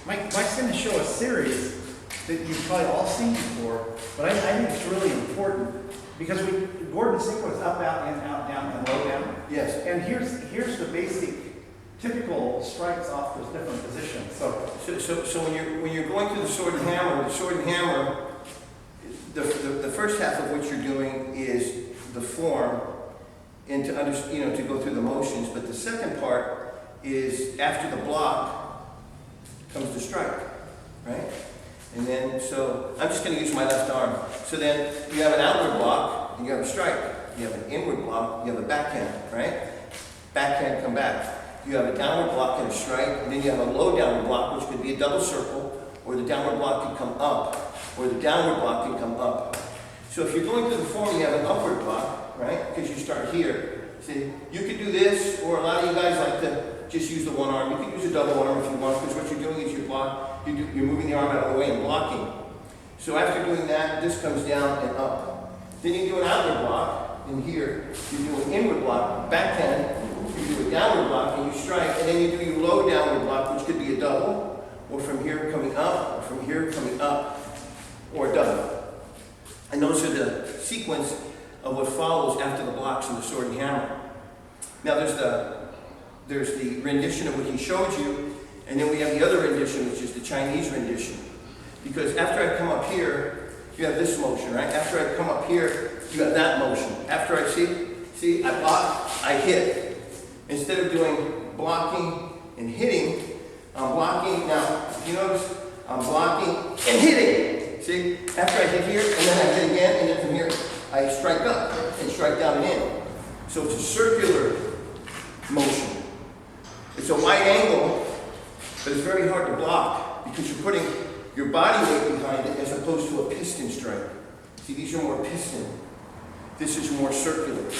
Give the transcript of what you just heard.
Mike's going to show a series that you've probably all seen before, but I think it's really important because Gordon's sequence up, out, in, out, down, and low, down. Yes. And here's the basic, typical strikes off those different positions. So when you're going through the sword and hammer, the first half of what you're doing is the form and to to go through the motions. But the second part is after the block comes the strike, right? And then, so I'm just going to use my left arm. So then you have an outward block and you have a strike. You have an inward block, you have a backhand, right? Backhand, come back. You have a downward block and a strike, and then you have a low downward block, which could be a double circle, or the downward block can come up, or the downward block can come up. So if you're going through the form, you have an upward block, right? Because you start here. See, you could do this, or a lot of you guys like to just use the one arm. You could use a double arm if you want, because what you're doing is you're moving the arm out of the way and blocking. So after doing that, this comes down and up. Then you do an outward block, and here, you do an inward block, backhand, you do a downward block, and you strike, and then you do your low downward block, which could be a double, or from here coming up, or from here coming up, or a double. And those are the sequence of what follows after the blocks in the sword and hammer. Now there's the rendition of what he showed you, and then we have the other rendition, which is the Chinese rendition. Because after I come up here, you have this motion, right? After I come up here, you have that motion. After I see, I block, I hit. Instead of doing blocking and hitting, I'm blocking. Now, if you notice, I'm blocking and hitting. See? After I hit here, and then I hit again, and then from here, I strike up and strike down and in. So it's a circular motion. It's a wide angle, but it's very hard to block because you're putting your body weight behind it as opposed to a piston strike. See, these are more piston. This is more circular.